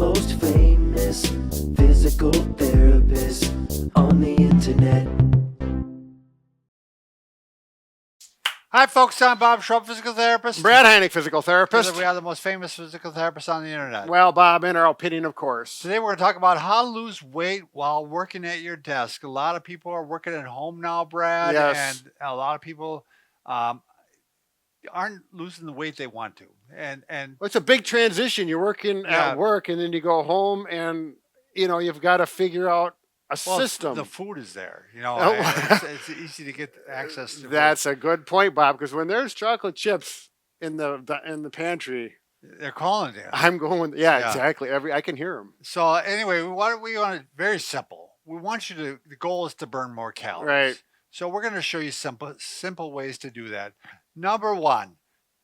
most famous physical therapist on the internet. Hi, folks. I'm Bob Schrupp, physical therapist. Brad Heineck, physical therapist. Together we are the most famous physical therapists on the internet. Well, Bob, in our opinion, of course. Today we're going to talk about how to lose weight while working at your desk. A lot of people are working at home now, Brad. Yes. And a lot of people aren't losing the weight they want to. And Well, it's a big transition. You're working at work, and then you go home, and you've got to figure out a system. The food is there. It's easy to get access to. That's a good point, Bob. Because when there's chocolate chips in the pantry, they're calling you. I'm going. Yeah, exactly. I can hear them. So anyway, we want it very simple. We want you to. The goal is to burn more calories. Right. So we're going to show you simple ways to do that. Number one,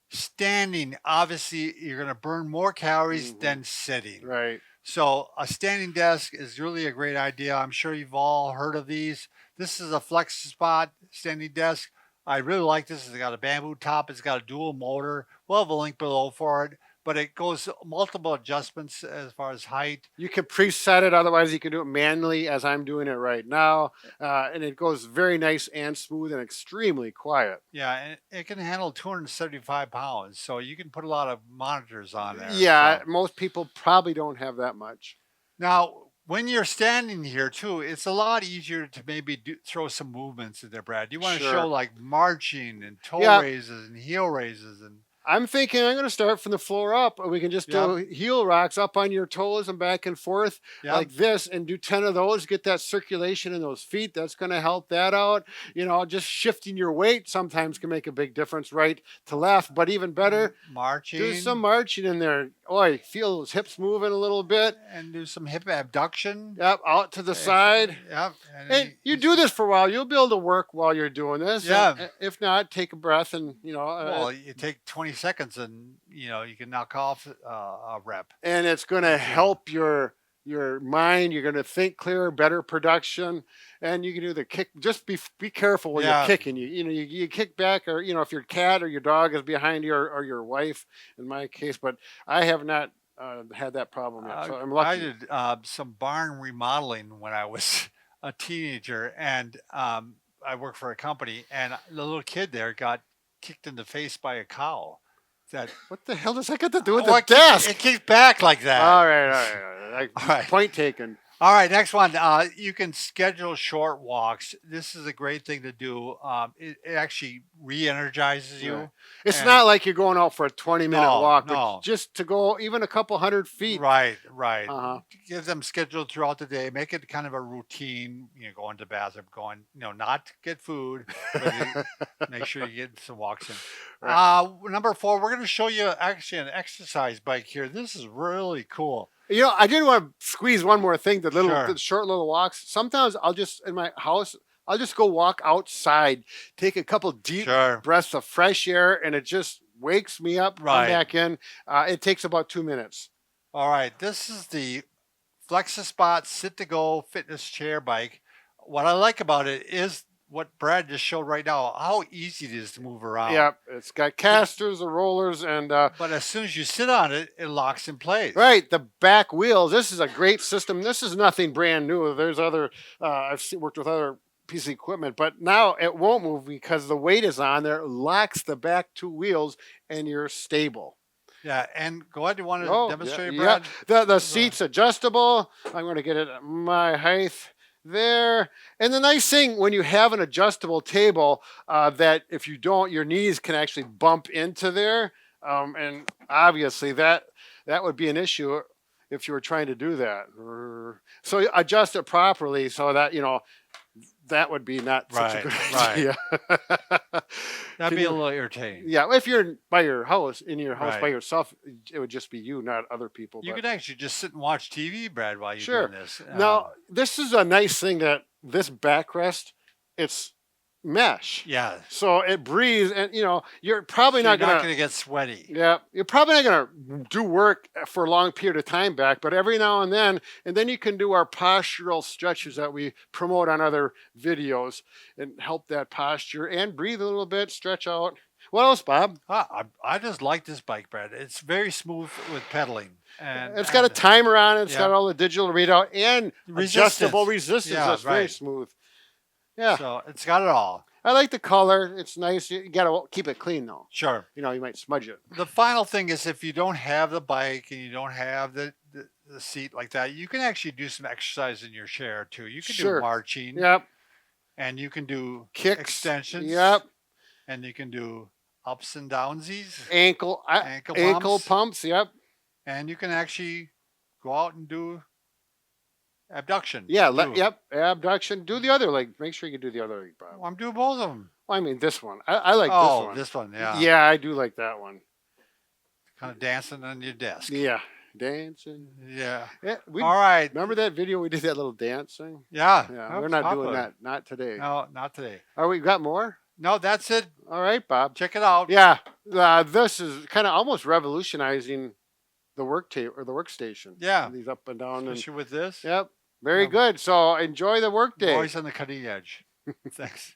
standing. Obviously, you're going to burn more calories than sitting. Right. So a standing desk is really a great idea. I'm sure you've all heard of these. This is a flex spot standing desk. I really like this. It's got a bamboo top. It's got a dual motor. We'll have a link below for it. But it goes multiple adjustments as far as height. You can preset it. Otherwise, you can do it manually as I'm doing it right now. And it goes very nice and smooth and extremely quiet. Yeah, and it can handle 275 pounds. So you can put a lot of monitors on there. Yeah, so. Most people probably don't have that much. Now, when you're standing here, too, it's a lot easier to maybe throw some movements in there, Brad. You want to show like marching and toe raises and heel raises and... I'm thinking I'm going to start from the floor up. We can just do heel rocks up on your toes and back and forth like this and do 10 of those. Get that circulation in those feet. That's going to help that out. Just shifting your weight sometimes can make a big difference right to left. But even better, marching. Do some marching in there. Oh, feel those hips moving a little bit. And do some hip abduction. Yep, out to the side. Yep. And you do this for a while. You'll be able to work while you're doing this. Yeah. And if not, take a breath and, well, you take 20 seconds and, you can knock off a rep. And it's going to help your mind. You're going to think clearer, better production. And you can do the kick. Just be careful when you're kicking. You kick back, or, if your cat or your dog is behind you, or your wife, in my case. But I have not had that problem yet, so I'm lucky. I did some barn remodeling when I was a teenager, and I worked for a company, and the little kid there got kicked in the face by a cow. What the hell does that got to do with the desk? It kicked back like that. All right. Point taken. All right, next one. You can schedule short walks. This is a great thing to do. It actually re-energizes you. Right. It's not like you're going out for a 20-minute walk, but just to go even a couple hundred feet. Right. Give them scheduled throughout the day. Make it kind of a routine. Going to the bathroom, not to get food, but make sure you get some walks in. Right. Number 4, we're going to show you actually an exercise bike here. This is really cool. I did want to squeeze one more thing, the short little walks. Sometimes in my house, I'll just go walk outside, take a couple deep breaths of fresh air, and it just wakes me up, come back in. It takes about 2 minutes. All right. This is the Flex-A-Spot Sit-to-Go fitness chair bike. What I like about it is what Brad just showed right now, how easy it is to move around. Yeah, it's got casters, or rollers, and... but as soon as you sit on it, it locks in place. Right, the back wheels. This is a great system. This is nothing brand new. There's other... I've worked with other pieces of equipment, but now it won't move because the weight is on there. It locks the back 2 wheels, and you're stable. Yeah, and go ahead. You want to demonstrate, Brad? Yeah, the seat's adjustable. I'm going to get it at my height. There. And the nice thing when you have an adjustable table, that if you don't, your knees can actually bump into there. And obviously that would be an issue if you were trying to do that. So adjust it properly so that, that would be not such a good idea. That'd be a little irritating. Yeah, if you're by your house, in your house by yourself, it would just be you, not other people. You could actually just sit and watch TV, Brad, while you're doing this. Now, this is a nice thing that this backrest, it's mesh. Yeah. So it breathes, and you're probably not going to get sweaty. Yeah. You're probably not going to do work for a long period of time back, but every now and then you can do our postural stretches that we promote on other videos and help that posture and breathe a little bit, stretch out. What else, Bob? I just like this bike, Brad. It's very smooth with pedaling, and It's got a timer on it. It's got yeah. all the digital readout and adjustable resistance. Yeah, That's very right. smooth. Yeah, So it's got it all. I like the color. It's nice. You got to keep it clean though. Sure. You know, you might smudge it. The final thing is if you don't have the bike and you don't have the seat like that, you can actually do some exercise in your chair too. You can Sure. do marching. Yep. And you can do Kicks. extensions. Yep. And you can do ups and downsies. Ankle pumps. Yep. And you can actually go out and do abduction. Yeah. too. Yep. Abduction. Do the other leg. Make sure you do the other leg, Bob. Well, I'm doing both of them. Well, I mean this one. I like Oh, this one. this one, yeah. Yeah, I do like that one. Kind of dancing on your desk. Yeah. Dancing. Yeah. Yeah. All right. Remember that video we did that little dancing? Yeah. Yeah. that We're was not popular. doing that. Not today. No, not today. Are we got more? No, that's it. All right, Bob. Check it out. Yeah. This is kind of almost revolutionizing the work tape or the workstation. Yeah. These up and down. And, Especially with this. yep. Very Yeah. good. So enjoy the work day. Always on the cutting edge. Thanks.